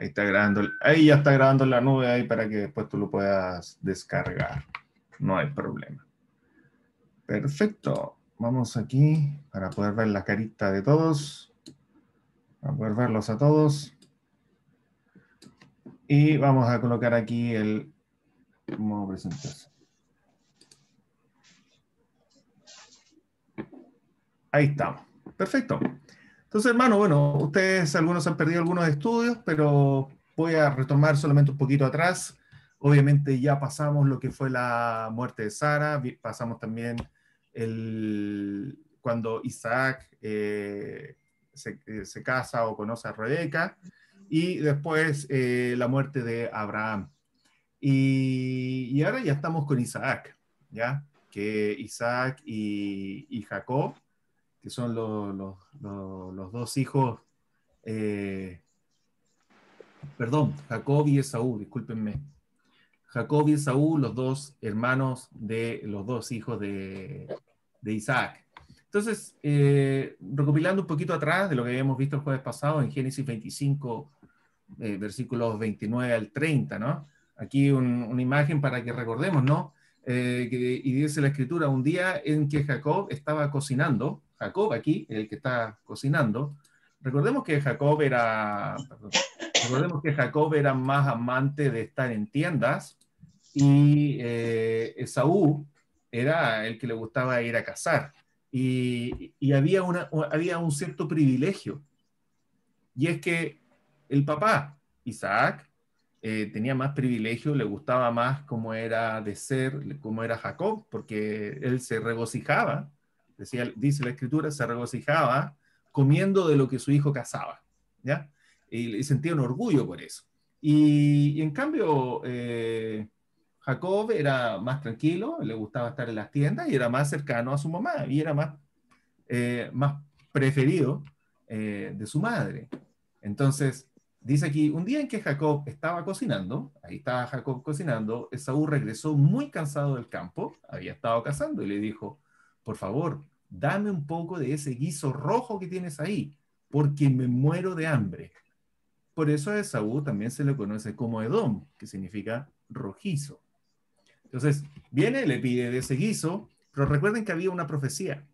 Ahí está grabando, ahí ya está grabando en la nube ahí para que después tú lo puedas descargar. No hay problema. Perfecto. Vamos aquí para poder ver la carita de todos. Para poder verlos a todos. Y vamos a colocar aquí el modo presentación. Ahí estamos. Perfecto. Entonces, hermano, bueno, ustedes algunos han perdido algunos estudios, pero voy a retomar solamente un poquito atrás. Obviamente ya pasamos lo que fue la muerte de Sara, pasamos también cuando Isaac se casa o conoce a Rebeca, y después la muerte de Abraham. Y ahora ya estamos con Isaac, ¿ya? Que Isaac y Jacob, que son los dos hijos, perdón, Jacob y Esaú, discúlpenme. Jacob y Esaú, los dos hermanos de los dos hijos de Isaac. Entonces, recopilando un poquito atrás de lo que habíamos visto el jueves pasado en Génesis 25, versículos 29 al 30, ¿no? Aquí una imagen para que recordemos, ¿no? Y dice la escritura, un día en que Jacob estaba cocinando, Jacob aquí, el que está cocinando, recordemos que Jacob era más amante de estar en tiendas, y Esaú era el que le gustaba ir a cazar. Y había un cierto privilegio, y es que el papá, Isaac, tenía más privilegio, le gustaba más cómo era de ser, cómo era Jacob, porque él se regocijaba, dice la escritura, se regocijaba comiendo de lo que su hijo cazaba, ¿ya? Y sentía un orgullo por eso. Y en cambio, Jacob era más tranquilo, le gustaba estar en las tiendas y era más cercano a su mamá, y era más preferido de su madre. Entonces, dice aquí, un día en que Jacob estaba cocinando, ahí estaba Jacob cocinando, Esaú regresó muy cansado del campo, había estado cazando, y le dijo, por favor, dame un poco de ese guiso rojo que tienes ahí, porque me muero de hambre. Por eso a Esaú también se le conoce como Edom, que significa rojizo. Entonces, viene, le pide de ese guiso, pero recuerden que había una profecía.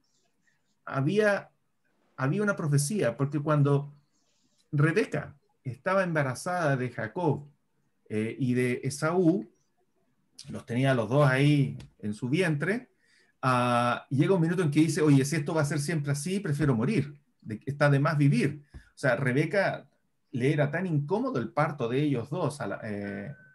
Había una profecía, porque cuando Rebeca estaba embarazada de Jacob y de Esaú, los tenía los dos ahí en su vientre, llega un minuto en que dice, oye, si esto va a ser siempre así, prefiero morir, está de más vivir. O sea, Rebeca le era tan incómodo el parto de ellos dos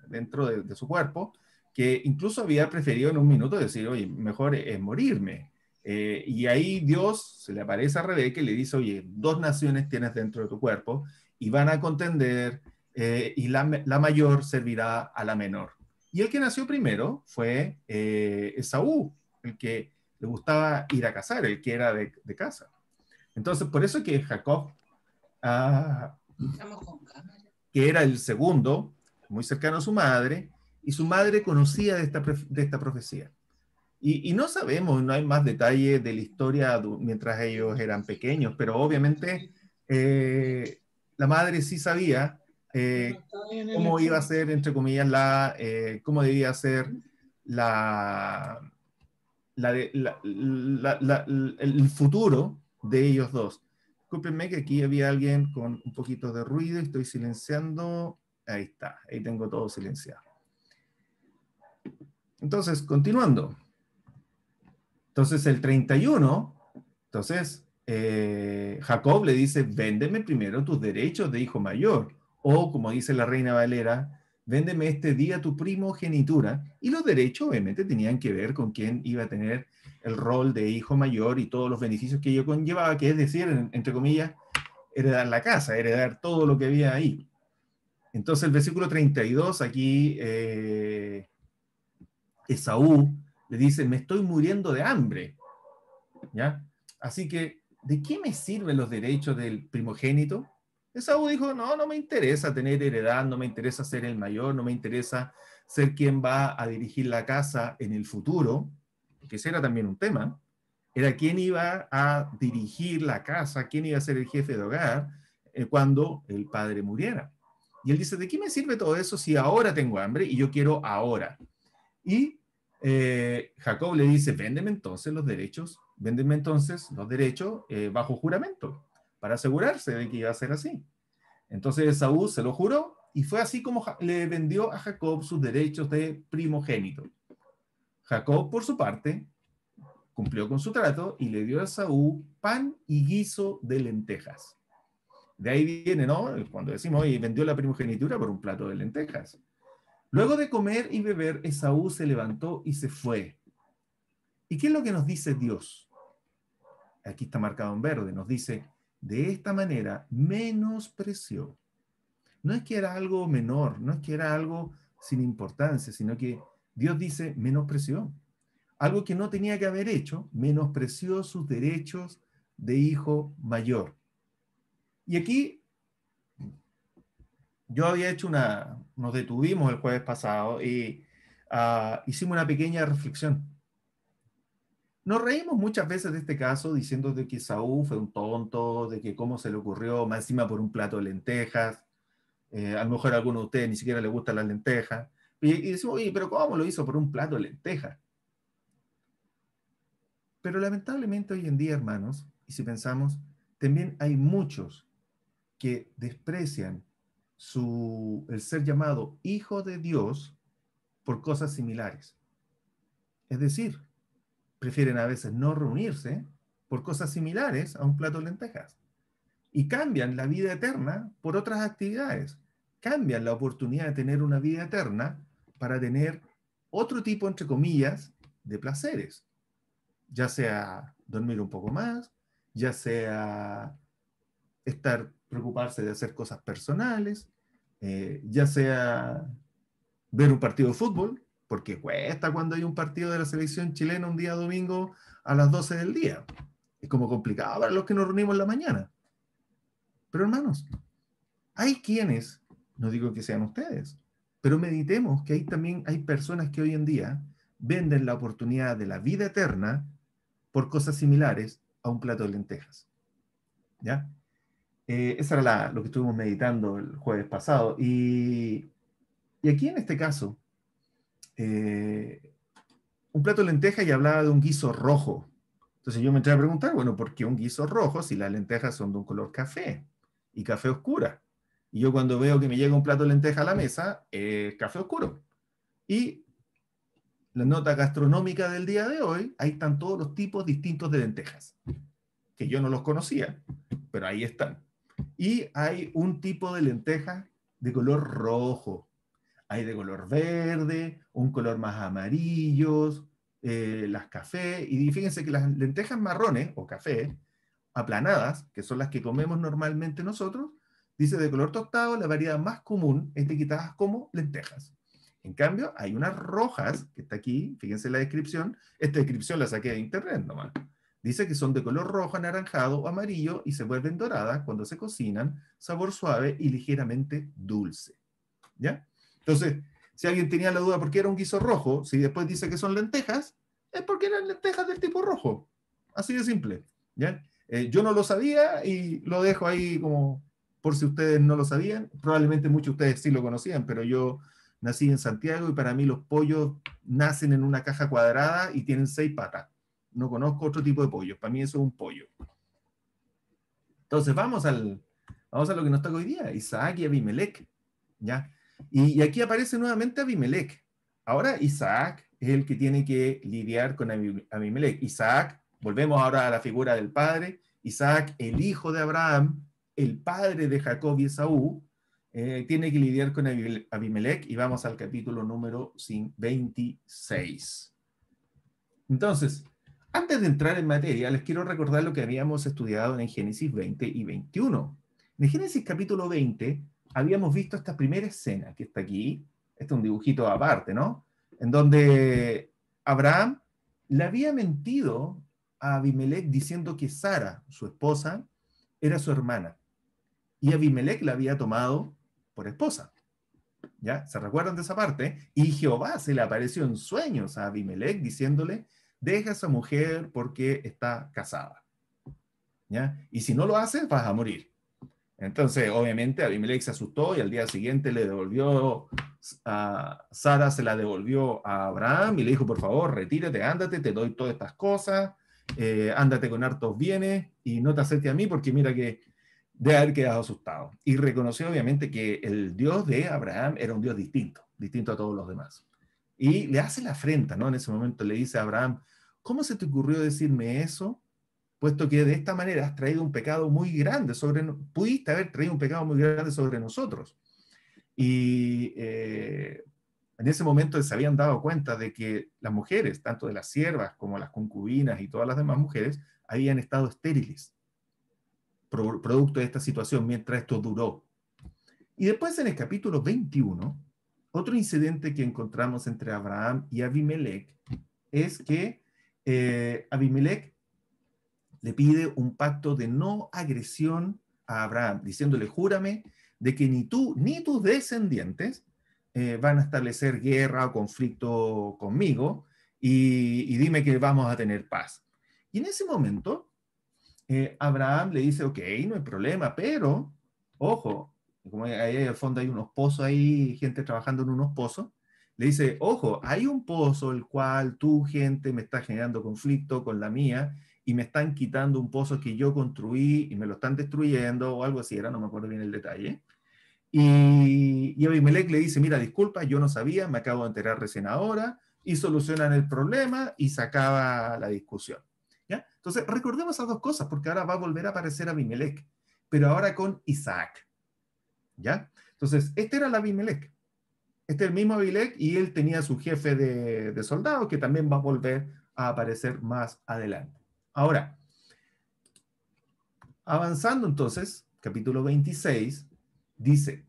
dentro de su cuerpo, que incluso había preferido en un minuto decir, oye, mejor es morirme. Y ahí Dios se le aparece a Rebeca y le dice, oye, dos naciones tienes dentro de tu cuerpo y van a contender, y la mayor servirá a la menor. Y el que nació primero fue Esaú, el que le gustaba ir a cazar, el que era de casa. Entonces, por eso que Jacob, que era el segundo, muy cercano a su madre, y su madre conocía de esta profecía. Y no sabemos, no hay más detalles de la historia mientras ellos eran pequeños, pero obviamente la madre sí sabía cómo iba a ser, entre comillas, cómo debía ser la, el futuro de ellos dos. Discúlpenme que aquí había alguien con un poquito de ruido, estoy silenciando. Ahí está, ahí tengo todo silenciado. Entonces, continuando. Entonces, el 31, entonces, Jacob le dice, véndeme primero tus derechos de hijo mayor. O, como dice la Reina Valera, véndeme este día tu primogenitura. Y los derechos, obviamente, tenían que ver con quién iba a tener el rol de hijo mayor y todos los beneficios que ello conllevaba, que es decir, entre comillas, heredar la casa, heredar todo lo que había ahí. Entonces, el versículo 32, aquí, Esaú le dice, me estoy muriendo de hambre, ¿ya? Así que, ¿de qué me sirven los derechos del primogénito? Esaú dijo, no me interesa tener heredad, no me interesa ser el mayor, no me interesa ser quien va a dirigir la casa en el futuro, porque ese era también un tema, era quién iba a dirigir la casa, quién iba a ser el jefe de hogar cuando el padre muriera. Y él dice, ¿de qué me sirve todo eso si ahora tengo hambre y yo quiero ahora? Y Jacob le dice, véndeme entonces los derechos bajo juramento, para asegurarse de que iba a ser así. Entonces Esaú se lo juró y fue así como le vendió a Jacob sus derechos de primogénito. Jacob, por su parte, cumplió con su trato y le dio a Esaú pan y guiso de lentejas. De ahí viene, ¿no? Cuando decimos, oye, vendió la primogenitura por un plato de lentejas. Luego de comer y beber, Esaú se levantó y se fue. ¿Y qué es lo que nos dice Dios? Aquí está marcado en verde. Nos dice, de esta manera menospreció. No es que era algo menor, no es que era algo sin importancia, sino que Dios dice, menospreció. Algo que no tenía que haber hecho, menospreció sus derechos de hijo mayor. Y aquí yo había hecho nos detuvimos el jueves pasado y hicimos una pequeña reflexión. Nos reímos muchas veces de este caso diciendo de que Saúl fue un tonto, de que cómo se le ocurrió, más encima por un plato de lentejas. A lo mejor a alguno de ustedes ni siquiera le gustan las lentejas. Y decimos, oye, pero ¿cómo lo hizo por un plato de lentejas? Pero lamentablemente hoy en día, hermanos, y si pensamos, también hay muchos que desprecian el ser llamado hijo de Dios por cosas similares. Es decir, prefieren a veces no reunirse por cosas similares a un plato de lentejas. Y cambian la vida eterna por otras actividades. Cambian la oportunidad de tener una vida eterna para tener otro tipo, entre comillas, de placeres. Ya sea dormir un poco más, ya sea preocuparse de hacer cosas personales, ya sea ver un partido de fútbol, porque cuesta cuando hay un partido de la selección chilena un día domingo a las 12 del día. Es como complicado para los que nos reunimos en la mañana. Pero hermanos, hay quienes, no digo que sean ustedes, pero meditemos que también hay personas que hoy en día venden la oportunidad de la vida eterna por cosas similares a un plato de lentejas. ¿Ya? Eso era lo que estuvimos meditando el jueves pasado. Y aquí en este caso, un plato de lentejas y hablaba de un guiso rojo. Entonces yo me entré a preguntar, bueno, ¿por qué un guiso rojo si las lentejas son de un color café y café oscura? Y yo cuando veo que me llega un plato de lenteja a la mesa, es café oscuro. Y la nota gastronómica del día de hoy, ahí están todos los tipos distintos de lentejas, que yo no los conocía, pero ahí están. Y hay un tipo de lenteja de color rojo. Hay de color verde, un color más amarillos, las café. Y fíjense que las lentejas marrones o café, aplanadas, que son las que comemos normalmente nosotros, dice de color tostado, la variedad más común es etiquetadas como lentejas. En cambio, hay unas rojas, que está aquí, fíjense la descripción, esta descripción la saqué de internet nomás. Dice que son de color rojo, anaranjado o amarillo y se vuelven doradas cuando se cocinan, sabor suave y ligeramente dulce. ¿Ya? Entonces, si alguien tenía la duda por qué era un guiso rojo, si después dice que son lentejas, es porque eran lentejas del tipo rojo. Así de simple. ¿Ya? Yo no lo sabía y lo dejo ahí como por si ustedes no lo sabían. Probablemente muchos de ustedes sí lo conocían, pero yo nací en Santiago y para mí los pollos nacen en una caja cuadrada y tienen 6 patas. No conozco otro tipo de pollo. Para mí eso es un pollo. Entonces vamos a lo que nos toca hoy día, Isaac y Abimelech. ¿Ya? Y aquí aparece nuevamente Abimelech. Ahora Isaac es el que tiene que lidiar con Abimelech. Isaac, volvemos ahora a la figura del padre. Isaac, el hijo de Abraham, el padre de Jacob y Esaú, tiene que lidiar con Abimelech y vamos al capítulo número 26. Entonces, antes de entrar en materia, les quiero recordar lo que habíamos estudiado en Génesis 20 y 21. En Génesis capítulo 20 habíamos visto esta primera escena que está aquí, este es un dibujito aparte, ¿no? En donde Abraham le había mentido a Abimelech diciendo que Sara, su esposa, era su hermana. Y Abimelech la había tomado por esposa. ¿Ya? ¿Se recuerdan de esa parte? Y Jehová se le apareció en sueños a Abimelech diciéndole, deja a esa mujer porque está casada. ¿Ya? Y si no lo haces, vas a morir. Entonces, obviamente, Abimelech se asustó y al día siguiente le devolvió, a Sara se la devolvió a Abraham y le dijo, por favor, retírate, ándate, te doy todas estas cosas, ándate con hartos bienes y no te acerques a mí porque mira que debe haber quedado asustado. Y reconoció obviamente que el Dios de Abraham era un Dios distinto, distinto a todos los demás. Y le hace la afrenta, ¿no? En ese momento le dice a Abraham, ¿cómo se te ocurrió decirme eso? Puesto que de esta manera has traído un pecado muy grande pudiste haber traído un pecado muy grande sobre nosotros. Y en ese momento se habían dado cuenta de que las mujeres, tanto de las siervas como las concubinas y todas las demás mujeres, habían estado estériles, producto de esta situación, mientras esto duró. Y después en el capítulo 21, otro incidente que encontramos entre Abraham y Abimelech es que Abimelech le pide un pacto de no agresión a Abraham, diciéndole, júrame de que ni tú ni tus descendientes van a establecer guerra o conflicto conmigo y dime que vamos a tener paz. Y en ese momento, Abraham le dice, ok, no hay problema, pero, ojo, como ahí al fondo hay unos pozos ahí, gente trabajando en unos pozos, le dice, ojo, hay un pozo el cual tu gente me está generando conflicto con la mía y me están quitando un pozo que yo construí y me lo están destruyendo o algo así, era, no me acuerdo bien el detalle. Y Abimelech le dice, mira, disculpa, yo no sabía, me acabo de enterar recién ahora, y solucionan el problema y se acaba la discusión. ¿Ya? Entonces, recordemos esas dos cosas, porque ahora va a volver a aparecer Abimelech, pero ahora con Isaac. ¿Ya? Entonces, este era el Abimelech. Este es el mismo Abimelech y él tenía su jefe de soldados que también va a volver a aparecer más adelante. Ahora, avanzando entonces, capítulo 26, dice,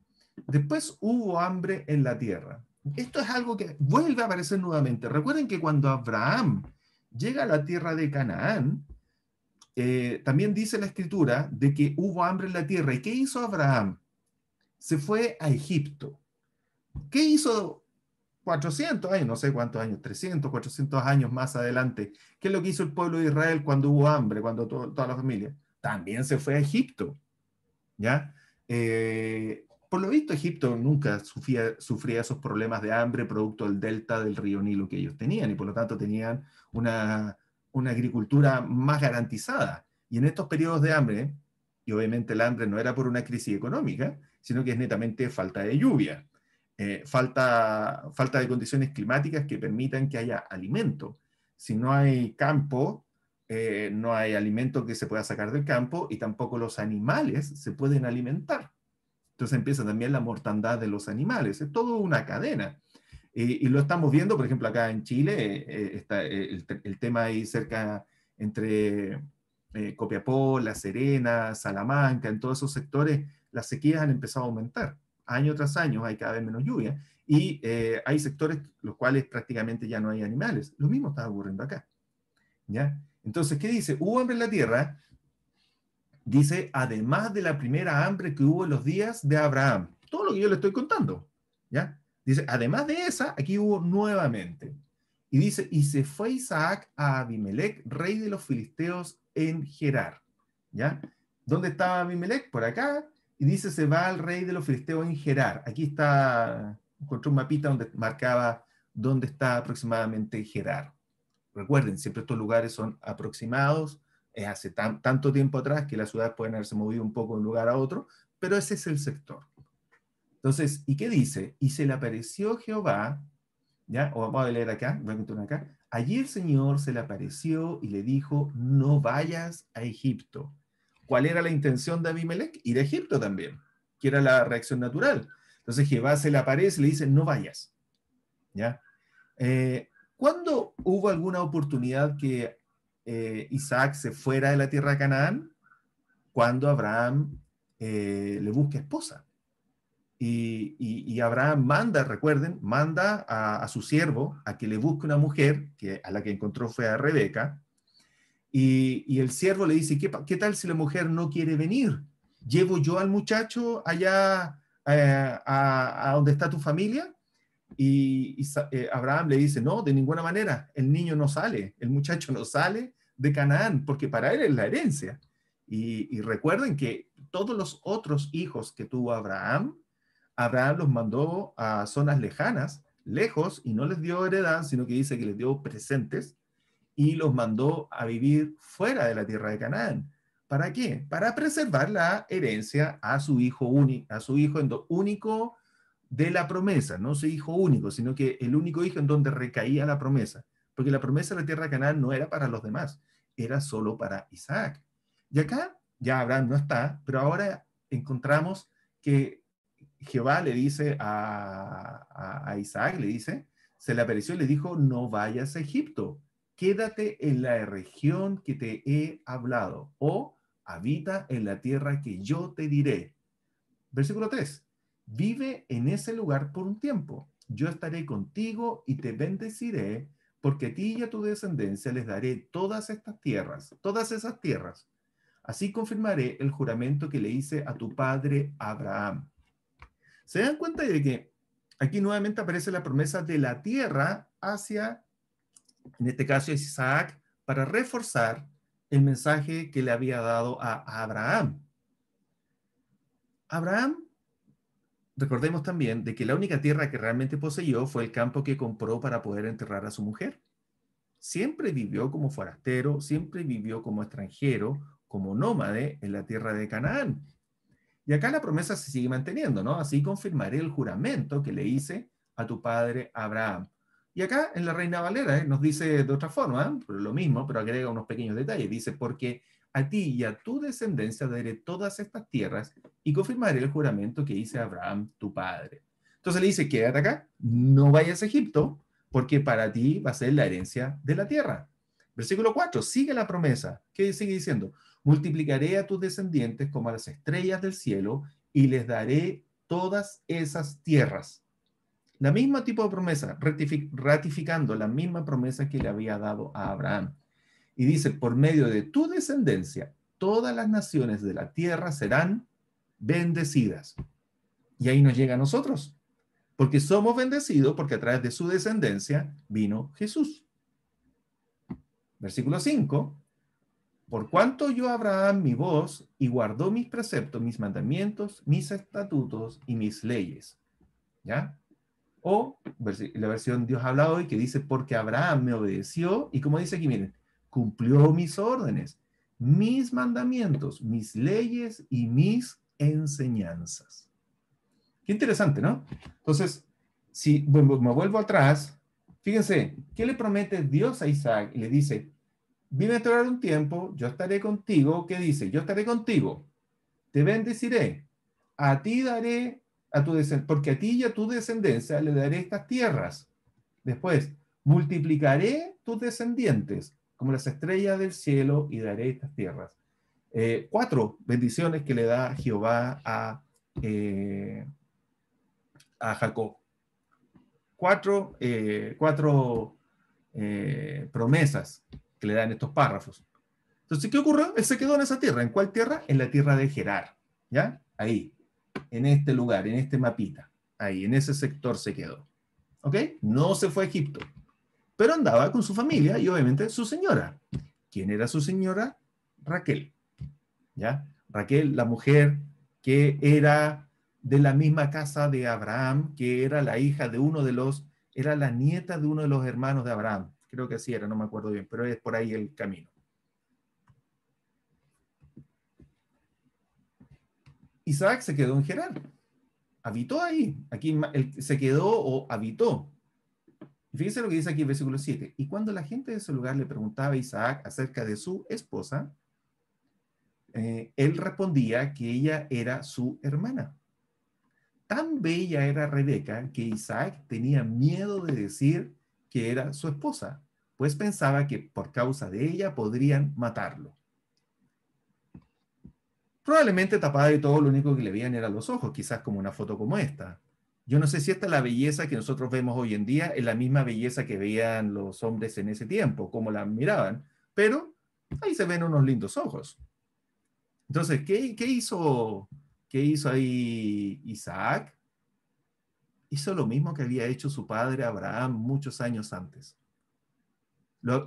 después hubo hambre en la tierra. Esto es algo que vuelve a aparecer nuevamente. Recuerden que cuando Abraham llega a la tierra de Canaán, también dice la escritura de que hubo hambre en la tierra. ¿Y qué hizo Abraham? Se fue a Egipto. ¿Qué hizo 400 años, no sé cuántos años, 300, 400 años más adelante? ¿Qué es lo que hizo el pueblo de Israel cuando hubo hambre, cuando toda la familia? También se fue a Egipto, ¿ya? Por lo visto, Egipto nunca sufría esos problemas de hambre producto del delta del río Nilo que ellos tenían, y por lo tanto tenían una agricultura más garantizada. Y en estos periodos de hambre, y obviamente el hambre no era por una crisis económica, sino que es netamente falta de lluvia, falta de condiciones climáticas que permitan que haya alimento. Si no hay campo, no hay alimento que se pueda sacar del campo y tampoco los animales se pueden alimentar. Entonces empieza también la mortandad de los animales. Es todo una cadena. Y lo estamos viendo, por ejemplo, acá en Chile, está el tema ahí cerca entre Copiapó, La Serena, Salamanca, en todos esos sectores, las sequías han empezado a aumentar. Año tras año hay cada vez menos lluvia y hay sectores los cuales prácticamente ya no hay animales. Lo mismo está ocurriendo acá. ¿Ya? Entonces, ¿qué dice? Hubo hambre en la tierra, dice, además de la primera hambre que hubo en los días de Abraham. Todo lo que yo le estoy contando. ¿Ya? Dice, además de esa, aquí hubo nuevamente. Y dice, y se fue Isaac a Abimelech, rey de los filisteos, en Gerar. ¿Ya? ¿Dónde estaba Abimelech? Por acá. Y dice, se va al rey de los filisteos en Gerar. Aquí está, encontré un mapita donde marcaba dónde está aproximadamente Gerar. Recuerden, siempre estos lugares son aproximados, es hace tanto tiempo atrás que las ciudades pueden haberse movido un poco de un lugar a otro, pero ese es el sector. Entonces, ¿y qué dice? Y se le apareció Jehová, ¿ya? O vamos a leer acá, voy a continuar acá. Allí el Señor se le apareció y le dijo, no vayas a Egipto. ¿Cuál era la intención de Abimelech? Ir a Egipto también, que era la reacción natural. Entonces Jehová se le aparece y le dice, no vayas, ¿ya? ¿Cuándo hubo alguna oportunidad que Isaac se fuera de la tierra de Canaán? Cuando Abraham le busca esposa. Y Abraham manda, recuerden, manda a su siervo a que le busque una mujer, que a la que encontró fue a Rebeca, y el siervo le dice, ¿qué tal si la mujer no quiere venir? ¿Llevo yo al muchacho allá a donde está tu familia? Y Abraham le dice, no, de ninguna manera, el niño no sale, el muchacho no sale de Canaán, porque para él es la herencia. Y recuerden que todos los otros hijos que tuvo Abraham, Abraham los mandó a zonas lejanas, lejos, y no les dio heredad, sino que dice que les dio presentes, y los mandó a vivir fuera de la tierra de Canaán. ¿Para qué? Para preservar la herencia a su hijo único de la promesa, no su hijo único, sino que el único hijo en donde recaía la promesa. Porque la promesa de la tierra de Canaán no era para los demás, era solo para Isaac. Y acá ya Abraham no está, pero ahora encontramos que Jehová le dice a Isaac, le dice, se le apareció y le dijo, no vayas a Egipto, quédate en la región que te he hablado, o habita en la tierra que yo te diré. Versículo 3. Vive en ese lugar por un tiempo. Yo estaré contigo y te bendeciré, porque a ti y a tu descendencia les daré todas estas tierras, todas esas tierras. Así confirmaré el juramento que le hice a tu padre Abraham. ¿Se dan cuenta de que aquí nuevamente aparece la promesa de la tierra hacia, en este caso, Isaac, para reforzar el mensaje que le había dado a Abraham? Abraham, recordemos también de que la única tierra que realmente poseyó fue el campo que compró para poder enterrar a su mujer. Siempre vivió como forastero, siempre vivió como extranjero, como nómade en la tierra de Canaán. Y acá la promesa se sigue manteniendo, ¿no? Así confirmaré el juramento que le hice a tu padre Abraham. Y acá en la Reina Valera nos dice de otra forma, lo mismo, pero agrega unos pequeños detalles. Dice, porque a ti y a tu descendencia daré todas estas tierras y confirmaré el juramento que hice a Abraham, tu padre. Entonces le dice, quédate acá, no vayas a Egipto, porque para ti va a ser la herencia de la tierra. Versículo 4, sigue la promesa. ¿Qué sigue diciendo? Multiplicaré a tus descendientes como a las estrellas del cielo y les daré todas esas tierras. La misma tipo de promesa, ratificando la misma promesa que le había dado a Abraham. Y dice, por medio de tu descendencia, todas las naciones de la tierra serán bendecidas. Y ahí nos llega a nosotros, porque somos bendecidos porque a través de su descendencia vino Jesús. Versículo 5. Por cuanto oyó Abraham mi voz y guardó mis preceptos, mis mandamientos, mis estatutos y mis leyes. ¿Ya? O la versión Dios habla hoy que dice, porque Abraham me obedeció y como dice aquí, miren, cumplió mis órdenes, mis mandamientos, mis leyes y mis enseñanzas. Qué interesante, ¿no? Entonces, si me vuelvo atrás, fíjense, ¿qué le promete Dios a Isaac? Y le dice, vive a durar un tiempo, yo estaré contigo. ¿Qué dice? Yo estaré contigo, te bendeciré, a ti daré, porque a ti y a tu descendencia le daré estas tierras. Después, multiplicaré tus descendientes como las estrellas del cielo y daré estas tierras. 4 bendiciones que le da Jehová a Jacob. Cuatro promesas que le dan estos párrafos. Entonces, ¿qué ocurrió? Él se quedó en esa tierra. ¿En cuál tierra? En la tierra de Gerar. ¿Ya? Ahí, en este lugar, en este mapita. Ahí, en ese sector se quedó. ¿Ok? No se fue a Egipto. Pero andaba con su familia y obviamente su señora. ¿Quién era su señora? Raquel. ¿Ya? Raquel, la mujer que era de la misma casa de Abraham, que era la hija de era la nieta de uno de los hermanos de Abraham. Creo que así era, no me acuerdo bien, pero es por ahí el camino. Isaac se quedó en Gerar. Habitó ahí. Aquí se quedó o habitó. Y fíjense lo que dice aquí en versículo 7. Y cuando la gente de ese lugar le preguntaba a Isaac acerca de su esposa, él respondía que ella era su hermana. Tan bella era Rebeca que Isaac tenía miedo de decir que era su esposa, pues pensaba que por causa de ella podrían matarlo. Probablemente tapada de todo, lo único que le veían eran los ojos, quizás como una foto como esta. Yo no sé si esta es la belleza que nosotros vemos hoy en día, es la misma belleza que veían los hombres en ese tiempo, como la miraban, pero ahí se ven unos lindos ojos. Entonces, ¿qué hizo ahí Isaac? Hizo lo mismo que había hecho su padre Abraham muchos años antes.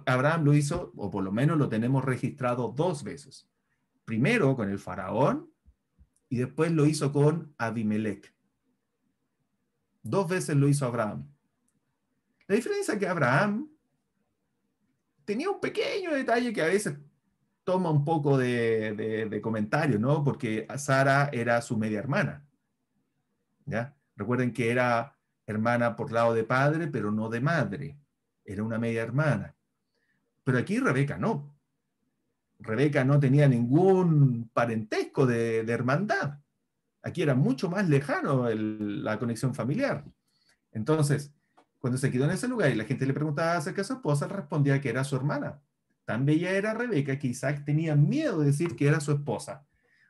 Abraham lo hizo, o por lo menos lo tenemos registrado 2 veces. Primero con el faraón y después lo hizo con Abimelech. 2 veces lo hizo Abraham. La diferencia es que Abraham tenía un pequeño detalle que a veces toma un poco de comentario, ¿no? Porque Sara era su media hermana, ¿ya? Recuerden que era hermana por lado de padre, pero no de madre. Era una media hermana. Pero aquí Rebeca no. Rebeca no tenía ningún parentesco de hermandad. Aquí era mucho más lejano la conexión familiar. Entonces, cuando se quedó en ese lugar y la gente le preguntaba acerca de su esposa, él respondía que era su hermana. Tan bella era Rebeca que Isaac tenía miedo de decir que era su esposa.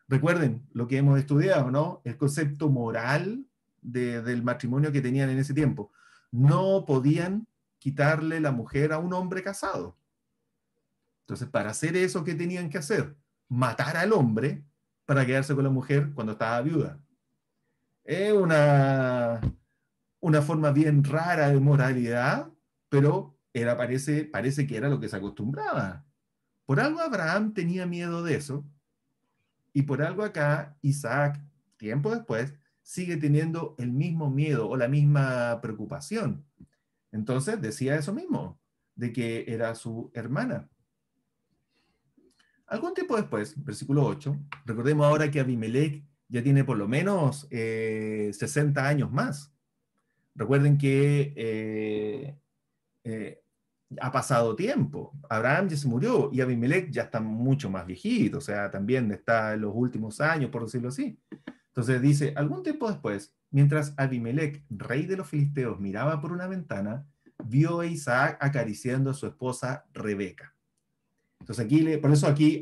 Recuerden lo que hemos estudiado, ¿no? El concepto moral del matrimonio que tenían en ese tiempo. No podían quitarle la mujer a un hombre casado. Entonces, para hacer eso, ¿qué tenían que hacer? Matar al hombre para quedarse con la mujer cuando estaba viuda. Es una forma bien rara de moralidad, pero parece que era lo que se acostumbraba. Por algo Abraham tenía miedo de eso, y por algo acá Isaac, tiempo después, sigue teniendo el mismo miedo o la misma preocupación. Entonces decía eso mismo, de que era su hermana. Algún tiempo después, versículo 8, recordemos ahora que Abimelech ya tiene por lo menos 60 años más. Recuerden que ha pasado tiempo. Abraham ya se murió y Abimelech ya está mucho más viejito, o sea, también está en los últimos años, por decirlo así. Entonces dice, algún tiempo después, mientras Abimelech, rey de los filisteos, miraba por una ventana, vio a Isaac acariciando a su esposa Rebeca. Entonces por eso aquí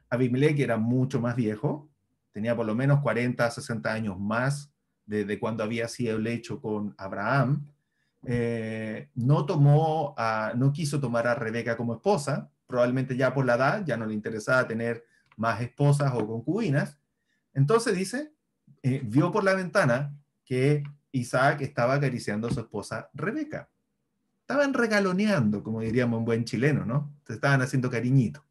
Abimelech era mucho más viejo, tenía por lo menos 40, 60 años más de cuando había sido el hecho con Abraham. No quiso tomar a Rebeca como esposa, probablemente ya por la edad, ya no le interesaba tener más esposas o concubinas. Entonces dice, vio por la ventana que Isaac estaba acariciando a su esposa Rebeca. Estaban regaloneando, como diríamos en buen chileno, ¿no? Se estaban haciendo cariñito.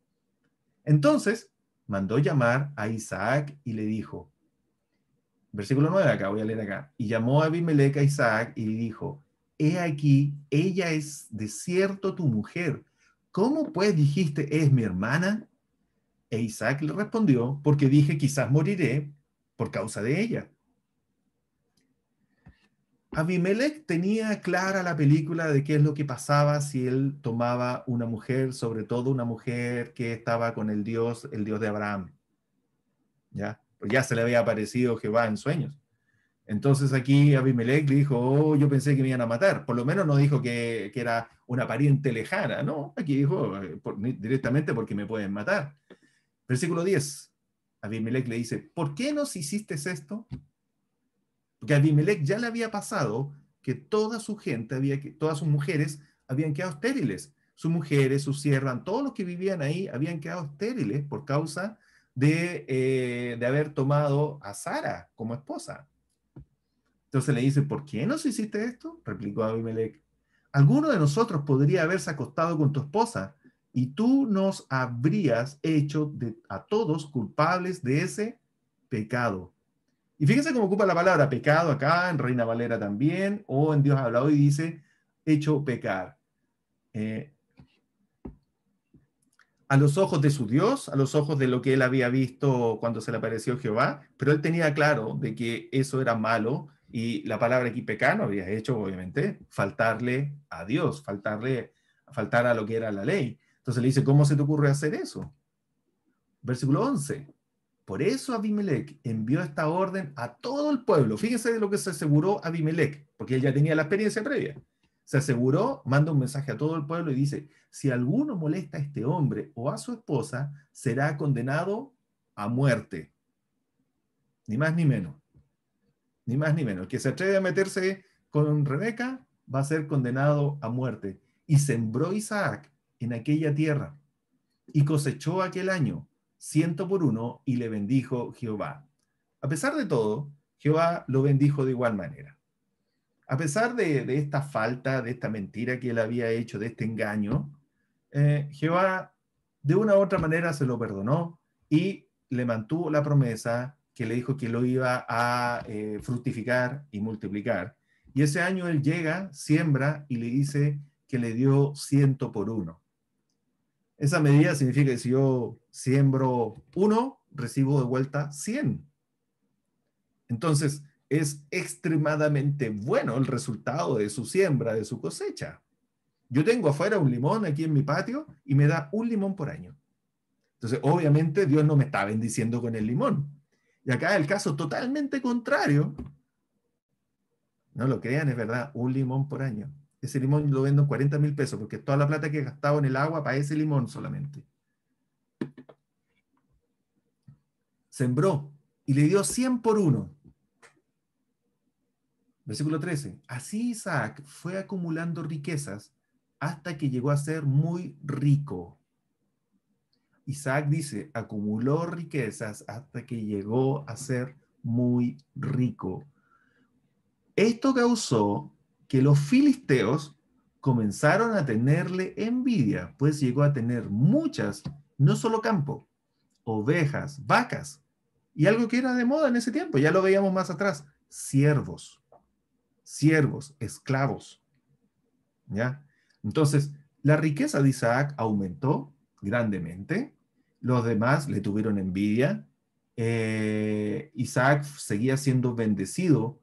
Entonces, mandó llamar a Isaac y le dijo, versículo 9 acá, voy a leer acá, y llamó a Abimelech a Isaac y le dijo, he aquí, ella es de cierto tu mujer. ¿Cómo pues dijiste, es mi hermana? E Isaac le respondió, porque dije, quizás moriré por causa de ella. Abimelech tenía clara la película de qué es lo que pasaba si él tomaba una mujer, sobre todo una mujer que estaba con el Dios de Abraham. ¿Ya? Pues ya se le había aparecido Jehová en sueños. Entonces aquí Abimelech le dijo, oh, yo pensé que me iban a matar. Por lo menos no dijo que era una pariente lejana, ¿no? Aquí dijo directamente porque me pueden matar. Versículo 10. Abimelech le dice, ¿por qué nos hiciste esto? Porque a Abimelech ya le había pasado que toda su gente, todas sus mujeres habían quedado estériles. Sus mujeres, sus siervas, todos los que vivían ahí habían quedado estériles por causa de haber tomado a Sara como esposa. Entonces le dice, ¿por qué nos hiciste esto? Replicó Abimelech. Alguno de nosotros podría haberse acostado con tu esposa y tú nos habrías hecho a todos culpables de ese pecado. Y fíjense cómo ocupa la palabra pecado acá, en Reina Valera también, o en Dios ha hablado y dice, hecho pecar. A los ojos de su Dios, a los ojos de lo que él había visto cuando se le apareció Jehová, pero él tenía claro de que eso era malo y la palabra aquí pecar no había hecho, obviamente, faltarle a Dios, faltar a lo que era la ley. Entonces le dice, ¿cómo se te ocurre hacer eso? Versículo 11. Por eso Abimelech envió esta orden a todo el pueblo. Fíjense de lo que se aseguró Abimelech, porque él ya tenía la experiencia previa. Se aseguró, manda un mensaje a todo el pueblo y dice, si alguno molesta a este hombre o a su esposa, será condenado a muerte. Ni más ni menos. Ni más ni menos. El que se atreve a meterse con Rebeca va a ser condenado a muerte. Y sembró Isaac en aquella tierra y cosechó aquel año 100 por 1 y le bendijo Jehová. A pesar de todo, Jehová lo bendijo de igual manera. A pesar de esta falta, de esta mentira que él había hecho, de este engaño, Jehová de una u otra manera se lo perdonó y le mantuvo la promesa que le dijo que lo iba a fructificar y multiplicar. Y ese año él llega, siembra y le dice que le dio 100 por 1. Esa medida significa que si yo siembro 1, recibo de vuelta 100. Entonces, es extremadamente bueno el resultado de su siembra, de su cosecha. Yo tengo afuera un limón aquí en mi patio y me da un limón por año. Entonces, obviamente, Dios no me está bendiciendo con el limón. Y acá el caso totalmente contrario. No lo crean, es verdad, un limón por año. Ese limón lo vendo en 40.000 pesos, porque es toda la plata que he gastado en el agua para ese limón solamente. Sembró y le dio 100 por 1. Versículo 13. Así Isaac fue acumulando riquezas hasta que llegó a ser muy rico. Isaac dice, acumuló riquezas hasta que llegó a ser muy rico. Esto causó que los filisteos comenzaron a tenerle envidia, pues llegó a tener muchas, no solo campo, ovejas, vacas, y algo que era de moda en ese tiempo, ya lo veíamos más atrás, siervos, esclavos, ¿ya? Entonces, la riqueza de Isaac aumentó grandemente, los demás le tuvieron envidia, Isaac seguía siendo bendecido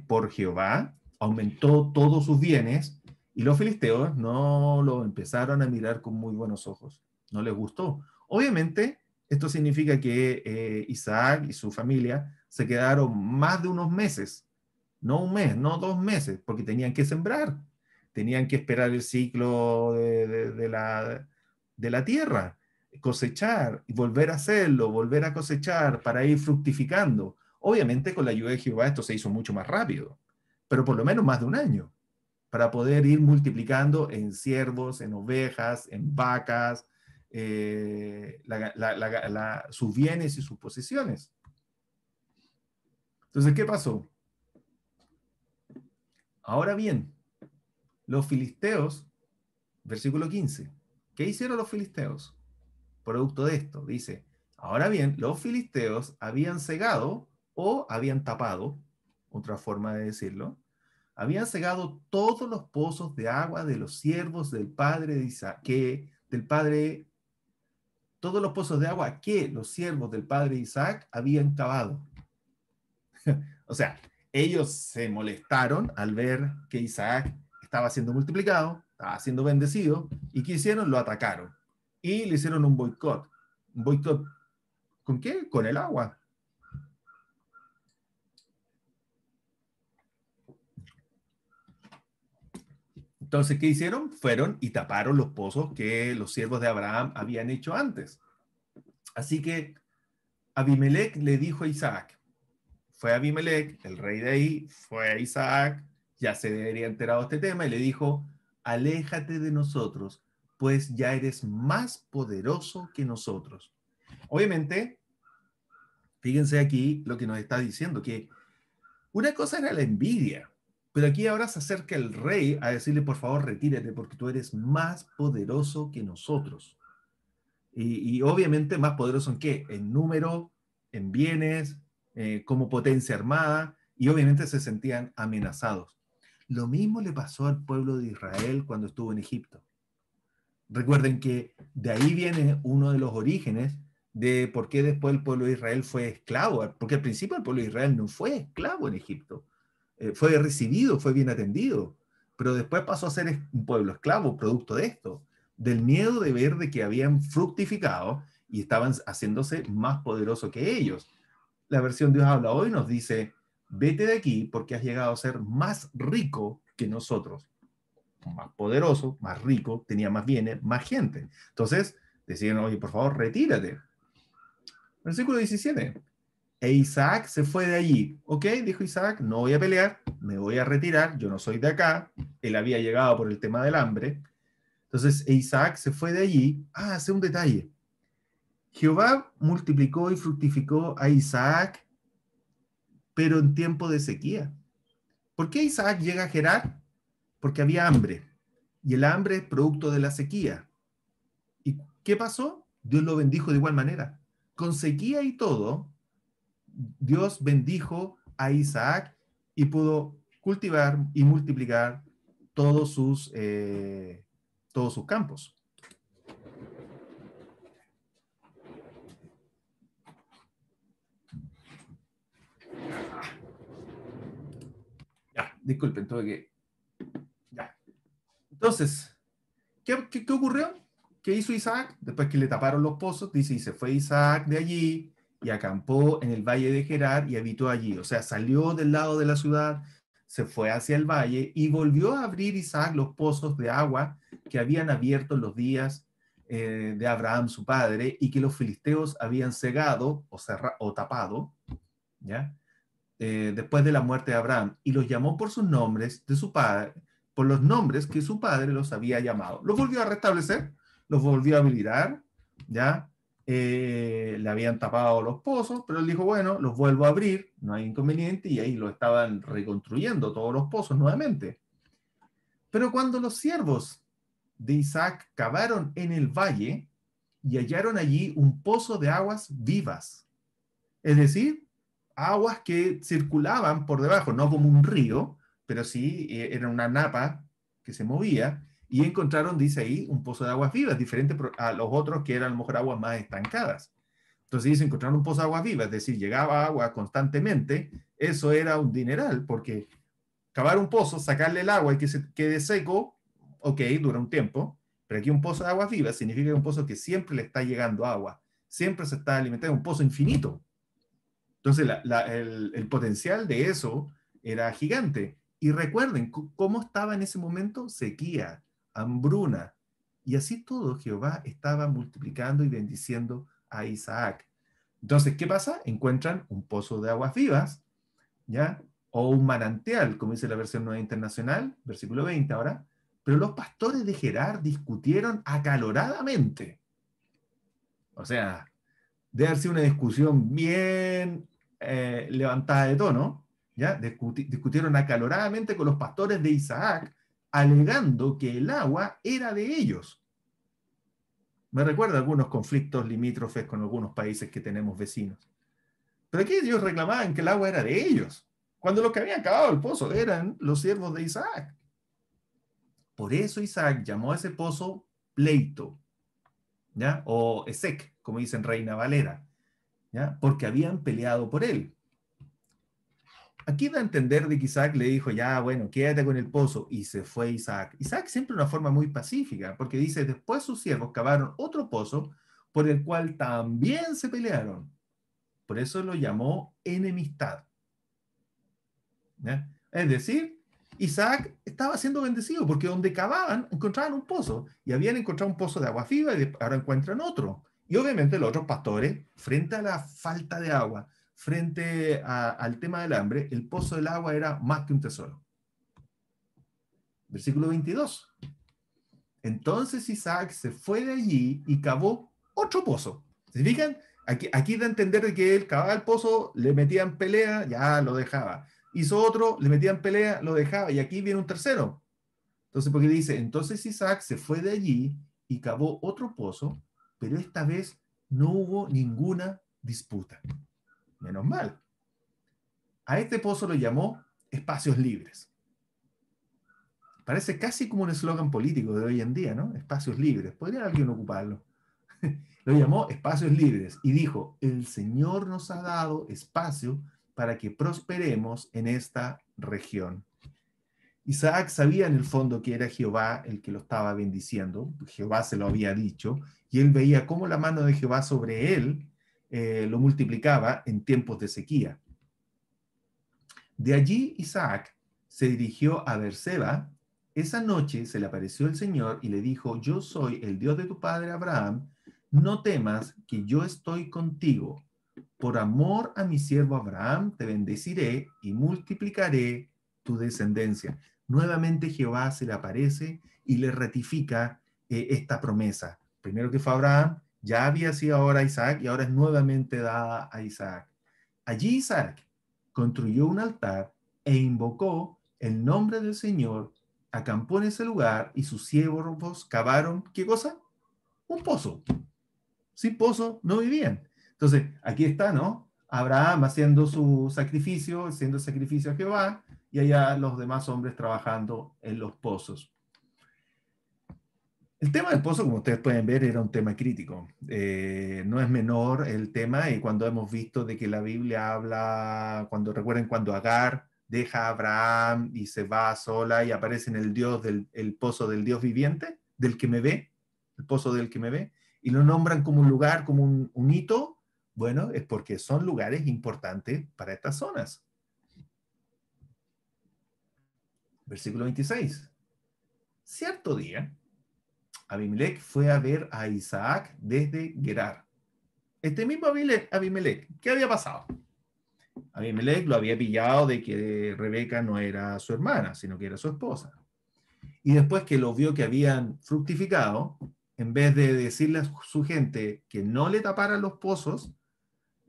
por Jehová, aumentó todos sus bienes, y los filisteos no lo empezaron a mirar con muy buenos ojos, no les gustó. Obviamente, esto significa que Isaac y su familia se quedaron más de unos meses, no un mes, no 2 meses, porque tenían que sembrar, tenían que esperar el ciclo de la tierra, cosechar y volver a hacerlo, volver a cosechar para ir fructificando. Obviamente con la ayuda de Jehová esto se hizo mucho más rápido, pero por lo menos más de un año, para poder ir multiplicando en siervos, en ovejas, en vacas, sus bienes y sus posesiones. Entonces, ¿qué pasó? Ahora bien, los filisteos, versículo 15, ¿qué hicieron los filisteos? Producto de esto, dice, ahora bien, los filisteos habían cegado o habían tapado, otra forma de decirlo, habían cegado todos los pozos de agua de los siervos del padre de Isaac, todos los pozos de agua que los siervos del padre de Isaac habían cavado. O sea, ellos se molestaron al ver que Isaac estaba siendo multiplicado, estaba siendo bendecido, y ¿qué hicieron? Lo atacaron. Y le hicieron un boicot. ¿Un boicot con qué? Con el agua. Entonces, ¿qué hicieron? Fueron y taparon los pozos que los siervos de Abraham habían hecho antes. Así que Abimelech le dijo a Isaac, fue Abimelech, el rey de ahí, fue a Isaac, ya se debería enterado de este tema, y le dijo, aléjate de nosotros, pues ya eres más poderoso que nosotros. Obviamente, fíjense aquí lo que nos está diciendo, que una cosa era la envidia, pero aquí ahora se acerca el rey a decirle, por favor, retírate, porque tú eres más poderoso que nosotros. Y obviamente más poderoso en qué? En número, en bienes, como potencia armada, y obviamente se sentían amenazados. Lo mismo le pasó al pueblo de Israel cuando estuvo en Egipto. Recuerden que de ahí viene uno de los orígenes de por qué después el pueblo de Israel fue esclavo, porque al principio el pueblo de Israel no fue esclavo en Egipto, fue recibido, fue bien atendido, pero después pasó a ser un pueblo esclavo producto de esto, del miedo de ver de que habían fructificado y estaban haciéndose más poderosos que ellos. La versión Dios habla hoy nos dice, vete de aquí porque has llegado a ser más rico que nosotros, más poderoso, más rico, tenía más bienes, más gente. Entonces decían, oye, por favor, retírate. Versículo 17. E Isaac se fue de allí. Ok, dijo Isaac, no voy a pelear, me voy a retirar, yo no soy de acá. Él había llegado por el tema del hambre. Entonces, Isaac se fue de allí. Ah, hace un detalle. Jehová multiplicó y fructificó a Isaac, pero en tiempo de sequía. ¿Por qué Isaac llega a Gerar? Porque había hambre. Y el hambre es producto de la sequía. ¿Y qué pasó? Dios lo bendijo de igual manera. Con sequía y todo, Dios bendijo a Isaac y pudo cultivar y multiplicar todos todos sus campos. Ya, disculpen, tuve que... Ya. Entonces, ¿qué ocurrió? ¿Qué hizo Isaac? Después que le taparon los pozos, dice, y se fue Isaac de allí y acampó en el valle de Gerar y habitó allí. O sea, salió del lado de la ciudad, se fue hacia el valle y volvió a abrir Isaac los pozos de agua que habían abierto en los días de Abraham, su padre, y que los filisteos habían cegado o tapado, ¿ya? Después de la muerte de Abraham, y los llamó por sus nombres de su padre, por los nombres que su padre los había llamado. Los volvió a restablecer, los volvió a habilitar, ¿ya? Le habían tapado los pozos, pero él dijo, bueno, los vuelvo a abrir, no hay inconveniente, y ahí lo estaban reconstruyendo todos los pozos nuevamente. Pero cuando los siervos de Isaac cavaron en el valle y hallaron allí un pozo de aguas vivas, es decir, aguas que circulaban por debajo, no como un río, pero sí era una napa que se movía, y encontraron, dice ahí, un pozo de aguas vivas, diferente a los otros que eran a lo mejor aguas más estancadas. Entonces dice, encontraron un pozo de aguas vivas, es decir, llegaba agua constantemente, eso era un dineral, porque cavar un pozo, sacarle el agua y que se quede seco, ok, dura un tiempo, pero aquí un pozo de aguas vivas significa que es un pozo que siempre le está llegando agua, siempre se está alimentando, un pozo infinito. Entonces, el potencial de eso era gigante. Y recuerden cómo estaba en ese momento: sequía, hambruna. Y así todo Jehová estaba multiplicando y bendiciendo a Isaac. Entonces, ¿qué pasa? Encuentran un pozo de aguas vivas, ¿ya? O un manantial, como dice la versión nueva internacional, versículo 20 ahora. Pero los pastores de Gerar discutieron acaloradamente. O sea, debe haber sido una discusión bien levantada de tono, ¿ya? Discutieron acaloradamente con los pastores de Isaac, alegando que el agua era de ellos. Me recuerda algunos conflictos limítrofes con algunos países que tenemos vecinos. Pero aquí ellos reclamaban que el agua era de ellos, cuando los que habían cavado el pozo eran los siervos de Isaac. Por eso Isaac llamó a ese pozo pleito, ¿ya? O Esec, como dicen Reina Valera, ¿ya? Porque habían peleado por él. Aquí da a entender de que Isaac le dijo, ya, bueno, quédate con el pozo, y se fue Isaac. Isaac siempre de una forma muy pacífica, porque dice, después sus siervos cavaron otro pozo, por el cual también se pelearon. Por eso lo llamó enemistad, ¿ya? Es decir, Isaac estaba siendo bendecido, porque donde cavaban, encontraban un pozo, y habían encontrado un pozo de agua viva, y ahora encuentran otro. Y obviamente los otros pastores, frente a la falta de agua, frente al tema del hambre, el pozo del agua era más que un tesoro. Versículo 22. Entonces Isaac se fue de allí y cavó otro pozo. ¿Se fijan? Aquí da a entender de que él cavaba el pozo, le metían pelea, ya lo dejaba. Hizo otro, le metían pelea, lo dejaba. Y aquí viene un tercero. Entonces, porque dice, entonces Isaac se fue de allí y cavó otro pozo, pero esta vez no hubo ninguna disputa. Menos mal. A este pozo lo llamó espacios libres. Parece casi como un eslogan político de hoy en día, ¿no? Espacios libres. ¿Podría alguien ocuparlo? Lo llamó espacios libres y dijo, el Señor nos ha dado espacio para que prosperemos en esta región. Isaac sabía en el fondo que era Jehová el que lo estaba bendiciendo. Jehová se lo había dicho, y él veía cómo la mano de Jehová sobre él lo multiplicaba en tiempos de sequía. De allí Isaac se dirigió a Beerseba. Esa noche se le apareció el Señor y le dijo, yo soy el Dios de tu padre Abraham, no temas, que yo estoy contigo. Por amor a mi siervo Abraham te bendeciré y multiplicaré tu descendencia. Nuevamente Jehová se le aparece y le ratifica esta promesa. Primero que fue Abraham, ya había sido ahora Isaac, y ahora es nuevamente dada a Isaac. Allí Isaac construyó un altar e invocó el nombre del Señor, acampó en ese lugar, y sus siervos cavaron, ¿qué cosa? Un pozo. Sin pozo no vivían. Entonces, aquí está, ¿no? Abraham haciendo su sacrificio, haciendo el sacrificio a Jehová, y allá los demás hombres trabajando en los pozos. El tema del pozo, como ustedes pueden ver, era un tema crítico. No es menor el tema, y cuando hemos visto de que la Biblia habla, cuando recuerden cuando Agar deja a Abraham y se va sola y aparece en el Dios el pozo del Dios viviente, del que me ve, el pozo del que me ve, y lo nombran como un lugar, como un hito, bueno, es porque son lugares importantes para estas zonas. Versículo 26. Cierto día, Abimelech fue a ver a Isaac desde Gerar. Este mismo Abimelech, ¿qué había pasado? Abimelech lo había pillado de que Rebeca no era su hermana, sino que era su esposa. Y después que lo vio que habían fructificado, en vez de decirle a su gente que no le taparan los pozos,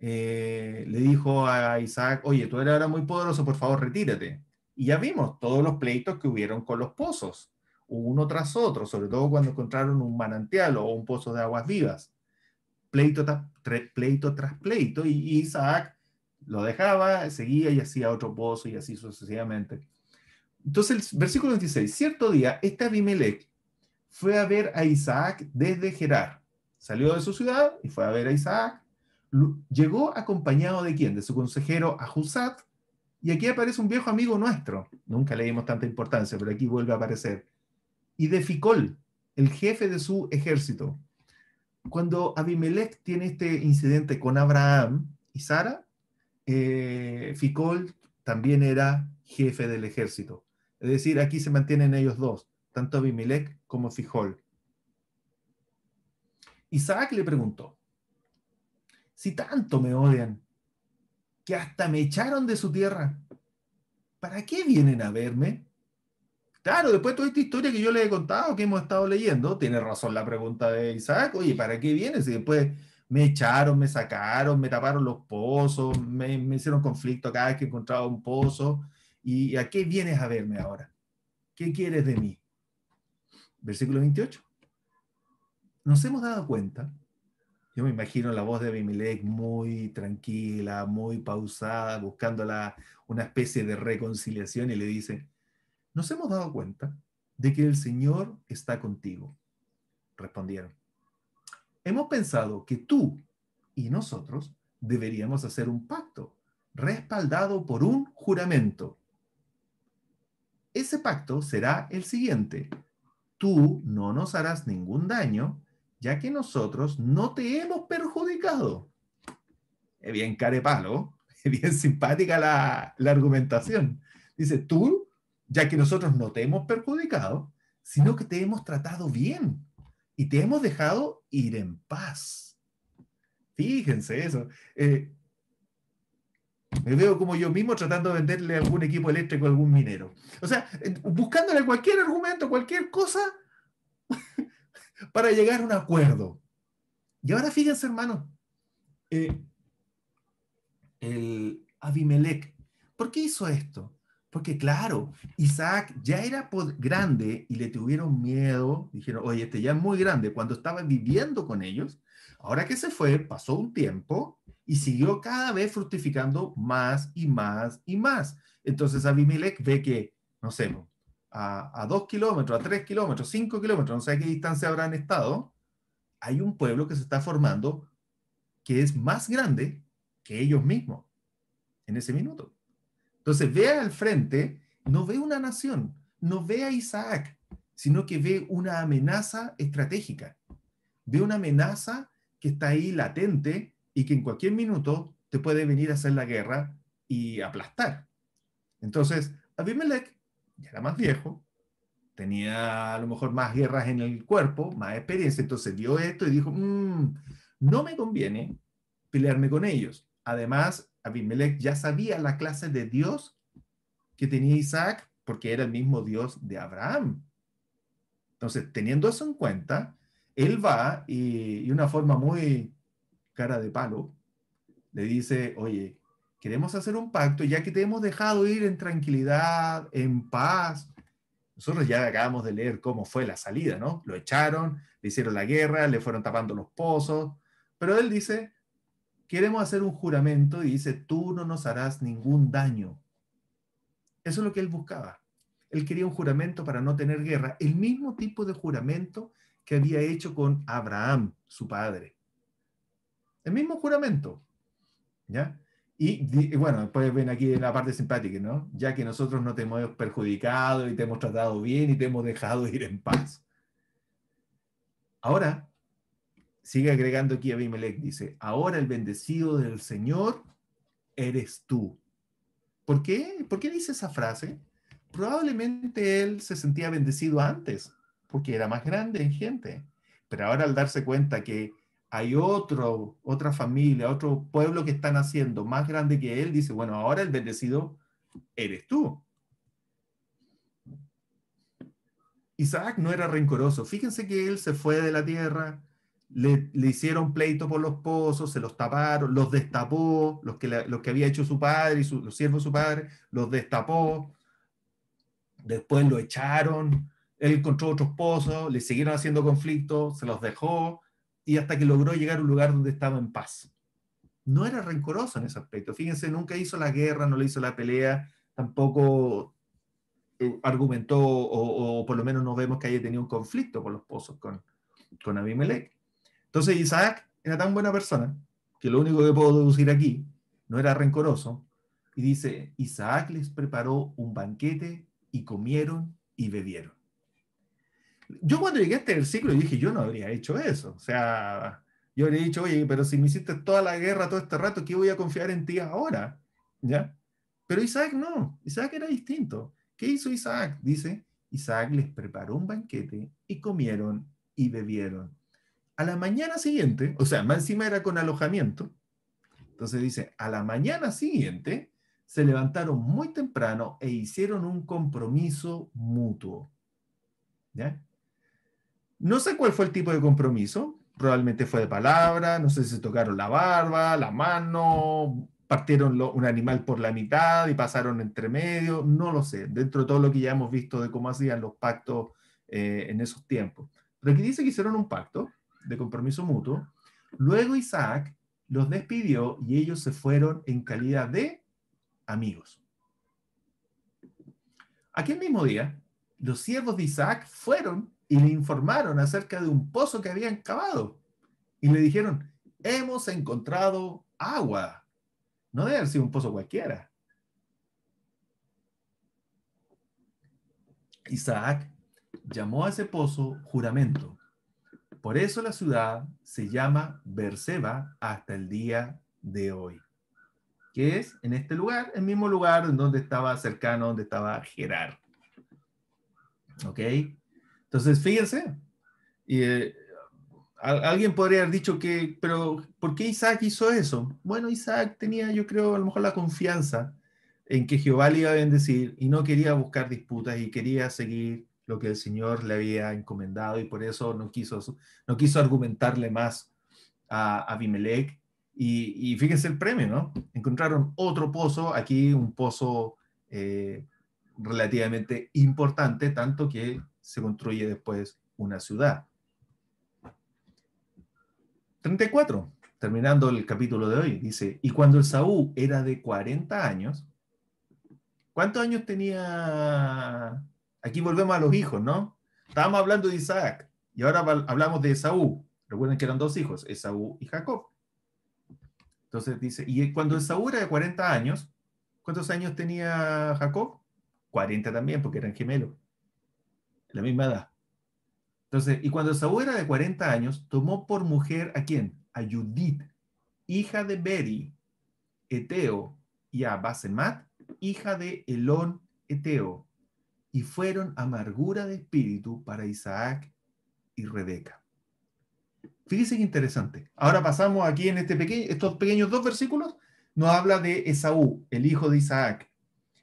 le dijo a Isaac, oye, tú eres ahora muy poderoso, por favor, retírate. Y ya vimos todos los pleitos que hubieron con los pozos, uno tras otro, sobre todo cuando encontraron un manantial o un pozo de aguas vivas. Pleito tras pleito, y Isaac lo dejaba, seguía y hacía otro pozo y así sucesivamente. Entonces, el versículo 26, cierto día, este Abimelech fue a ver a Isaac desde Gerar. Salió de su ciudad y fue a ver a Isaac. Llegó acompañado de quién? De su consejero Ahuzat. Y aquí aparece un viejo amigo nuestro. Nunca le dimos tanta importancia, pero aquí vuelve a aparecer. Y de Ficol, el jefe de su ejército. Cuando Abimelech tiene este incidente con Abraham y Sara, Ficol también era jefe del ejército. Es decir, aquí se mantienen ellos dos, tanto Abimelech como Ficol. Isaac le preguntó, si tanto me odian, que hasta me echaron de su tierra, ¿para qué vienen a verme? Claro, después de toda esta historia que yo les he contado, que hemos estado leyendo, tiene razón la pregunta de Isaac, oye, ¿para qué vienes? Y después me echaron, me sacaron, me taparon los pozos, me hicieron conflicto cada vez que encontraba un pozo, ¿y a qué vienes a verme ahora? ¿Qué quieres de mí? Versículo 28. Nos hemos dado cuenta, yo me imagino la voz de Abimelech muy tranquila, muy pausada, buscando una especie de reconciliación y le dice, nos hemos dado cuenta de que el Señor está contigo. Respondieron, hemos pensado que tú y nosotros deberíamos hacer un pacto respaldado por un juramento. Ese pacto será el siguiente. Tú no nos harás ningún daño, ya que nosotros no te hemos perjudicado. Es bien carepalo, es bien simpática la argumentación. Dice, tú, ya que nosotros no te hemos perjudicado, sino que te hemos tratado bien y te hemos dejado ir en paz. Fíjense eso. Me veo como yo mismo tratando de venderle algún equipo eléctrico a algún minero. O sea, buscándole cualquier argumento, cualquier cosa para llegar a un acuerdo. Y ahora fíjense, hermano, eh, el Abimelech, ¿por qué hizo esto? Porque claro, Isaac ya era grande y le tuvieron miedo, dijeron, oye, este ya es muy grande, cuando estaba viviendo con ellos, ahora que se fue, pasó un tiempo y siguió cada vez fructificando más y más y más. Entonces Abimelech ve que, no sé, a 2 kilómetros, a 3 kilómetros, 5 kilómetros, no sé a qué distancia habrán estado, hay un pueblo que se está formando que es más grande que ellos mismos en ese minuto. Entonces ve al frente, no ve una nación, no ve a Isaac, sino que ve una amenaza estratégica, ve una amenaza que está ahí latente y que en cualquier minuto te puede venir a hacer la guerra y aplastar. Entonces, Abimelech ya era más viejo, tenía a lo mejor más guerras en el cuerpo, más experiencia, entonces vio esto y dijo, no me conviene pelearme con ellos. Además, Abimelech ya sabía la clase de Dios que tenía Isaac porque era el mismo Dios de Abraham. Entonces, teniendo eso en cuenta, él va y una forma muy cara de palo, le dice, oye, queremos hacer un pacto ya que te hemos dejado ir en tranquilidad, en paz. Nosotros ya acabamos de leer cómo fue la salida, ¿no? Lo echaron, le hicieron la guerra, le fueron tapando los pozos, pero él dice, queremos hacer un juramento y dice, tú no nos harás ningún daño. Eso es lo que él buscaba. Él quería un juramento para no tener guerra, el mismo tipo de juramento que había hecho con Abraham, su padre. El mismo juramento, ¿ya? Y bueno, después ven aquí la parte simpática, ¿no? Ya que nosotros no te hemos perjudicado y te hemos tratado bien y te hemos dejado ir en paz. Ahora, sigue agregando aquí Abimelech, dice, ahora el bendecido del Señor eres tú. ¿Por qué? ¿Por qué dice esa frase? Probablemente él se sentía bendecido antes, porque era más grande en gente. Pero ahora al darse cuenta que hay otra familia, otro pueblo que están haciendo más grande que él, dice, bueno, ahora el bendecido eres tú. Isaac no era rencoroso. Fíjense que él se fue de la tierra, le hicieron pleito por los pozos, se los taparon, los destapó, los que había hecho su padre y los siervos de su padre, los destapó. Después lo echaron, él encontró otros pozos, le siguieron haciendo conflictos, se los dejó y hasta que logró llegar a un lugar donde estaba en paz. No era rencoroso en ese aspecto. Fíjense, nunca hizo la guerra, no le hizo la pelea, tampoco argumentó o por lo menos no vemos que haya tenido un conflicto por los pozos con Abimelech. Entonces Isaac era tan buena persona que lo único que puedo deducir aquí no era rencoroso. Y dice, Isaac les preparó un banquete y comieron y bebieron. Yo cuando llegué a este versículo dije, yo no habría hecho eso. O sea, yo habría dicho, oye, pero si me hiciste toda la guerra todo este rato, ¿qué voy a confiar en ti ahora? ¿Ya? Pero Isaac no, Isaac era distinto. ¿Qué hizo Isaac? Dice, Isaac les preparó un banquete y comieron y bebieron. A la mañana siguiente, o sea, más encima era con alojamiento, entonces dice, a la mañana siguiente se levantaron muy temprano e hicieron un compromiso mutuo. ¿Ya? No sé cuál fue el tipo de compromiso, probablemente fue de palabra, no sé si se tocaron la barba, la mano, partieron un animal por la mitad y pasaron entre medio, no lo sé, dentro de todo lo que ya hemos visto de cómo hacían los pactos en esos tiempos. Pero aquí dice que hicieron un pacto de compromiso mutuo, luego Isaac los despidió y ellos se fueron en calidad de amigos. Aquel mismo día, los siervos de Isaac fueron y le informaron acerca de un pozo que habían cavado. Y le dijeron, hemos encontrado agua. No debe haber sido un pozo cualquiera. Isaac llamó a ese pozo juramento. Por eso la ciudad se llama Beerseba hasta el día de hoy. Que es en este lugar, el mismo lugar en donde estaba cercano, donde estaba Gerar. ¿Ok? Entonces, fíjense, y, alguien podría haber dicho que, pero ¿por qué Isaac hizo eso? Bueno, Isaac tenía, yo creo, a lo mejor la confianza en que Jehová le iba a bendecir y no quería buscar disputas y quería seguir lo que el Señor le había encomendado y por eso no quiso argumentarle más a Abimelech. Y fíjense el premio, ¿no? Encontraron otro pozo, aquí un pozo relativamente importante, tanto que se construye después una ciudad. 34, terminando el capítulo de hoy, dice, y cuando Esaú era de 40 años, ¿cuántos años tenía? Aquí volvemos a los hijos, ¿no? Estábamos hablando de Isaac y ahora hablamos de Esaú. Recuerden que eran dos hijos, Esaú y Jacob. Entonces dice, y cuando Esaú era de 40 años, ¿cuántos años tenía Jacob? 40 también, porque eran gemelos, la misma edad. Entonces, y cuando Esaú era de 40 años, tomó por mujer ¿a quién? A Judith, hija de Beri, Eteo, y a Basemat, hija de Elón, Eteo, y fueron amargura de espíritu para Isaac y Rebeca. Fíjense qué interesante. Ahora pasamos aquí en estos pequeños dos versículos, nos habla de Esaú, el hijo de Isaac.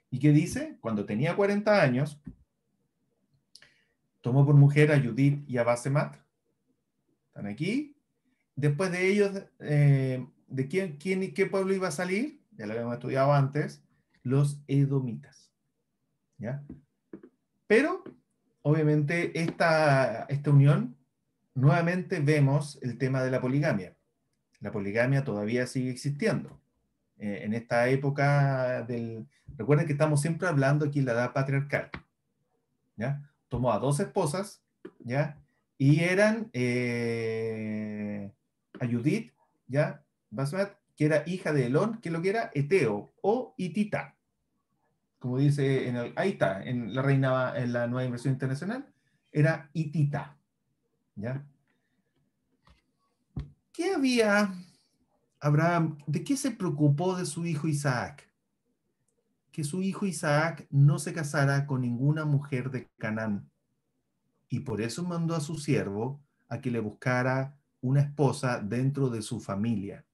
¿Y qué dice? Cuando tenía 40 años, tomó por mujer a Judith y a Basemat. ¿Están aquí? Después de ellos, ¿de quién y qué pueblo iba a salir? Ya lo habíamos estudiado antes, los edomitas. ¿Ya? Pero, obviamente, esta unión, nuevamente vemos el tema de la poligamia. La poligamia todavía sigue existiendo. En esta época Recuerden que estamos siempre hablando aquí en la edad patriarcal, ¿ya? Tomó a 2 esposas, ¿ya? Y eran a Judith, ¿ya? Basmat, que era hija de Elón, que es lo que era Eteo o Hitita, como dice ahí está, en la nueva versión internacional, era Hitita, ¿ya? ¿Qué había Abraham? ¿De qué se preocupó de su hijo Isaac? Que su hijo Isaac no se casara con ninguna mujer de Canaán. Y por eso mandó a su siervo a que le buscara una esposa dentro de su familia.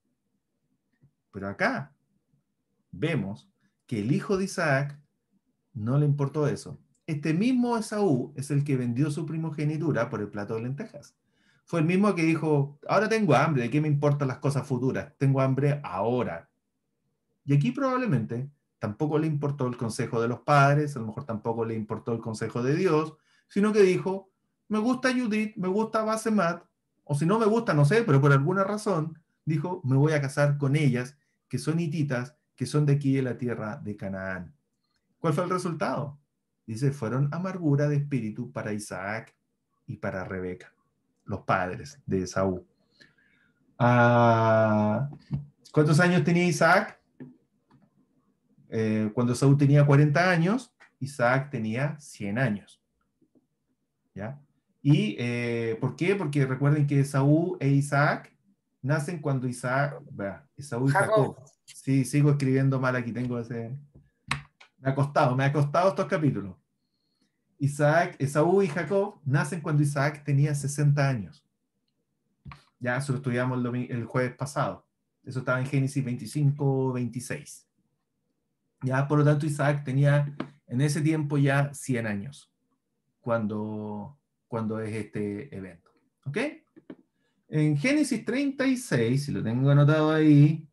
Pero acá vemos que el hijo de Isaac no le importó eso. Este mismo Esaú es el que vendió su primogenitura por el plato de lentejas. Fue el mismo que dijo, ahora tengo hambre, ¿de qué me importan las cosas futuras? Tengo hambre ahora. Y aquí probablemente tampoco le importó el consejo de los padres, a lo mejor tampoco le importó el consejo de Dios, sino que dijo, me gusta Judith, me gusta Basemat, o si no me gusta, no sé, pero por alguna razón, dijo, me voy a casar con ellas, que son hititas, que son de aquí de la tierra de Canaán. ¿Cuál fue el resultado? Dice, fueron amargura de espíritu para Isaac y para Rebeca, los padres de Esaú. ¿Cuántos años tenía Isaac? Cuando Esaú tenía 40 años, Isaac tenía 100 años. ¿Ya? ¿Y por qué? Porque recuerden que Esaú e Isaac nacen cuando Esaú y Jacob. Jacob. Sí, sigo escribiendo mal aquí, tengo ese... me ha costado estos capítulos. Esaú y Jacob nacen cuando Isaac tenía 60 años. Ya, eso lo estudiamos el jueves pasado. Eso estaba en Génesis 25, 26. Ya, por lo tanto, Isaac tenía en ese tiempo ya 100 años cuando es este evento. ¿Ok? En Génesis 36, si lo tengo anotado ahí,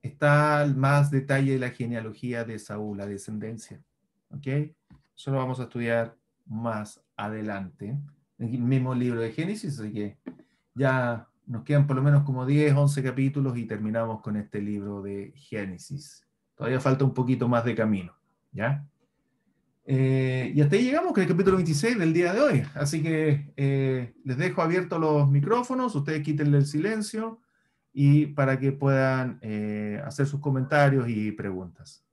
está más detalle de la genealogía de Saúl, la descendencia. ¿Ok? Eso lo vamos a estudiar más adelante, en el mismo libro de Génesis, así que ya nos quedan por lo menos como 10, 11 capítulos y terminamos con este libro de Génesis. Todavía falta un poquito más de camino, ¿ya? Y hasta ahí llegamos con el capítulo 26 del día de hoy. Así que les dejo abiertos los micrófonos, ustedes quítenle el silencio y para que puedan hacer sus comentarios y preguntas.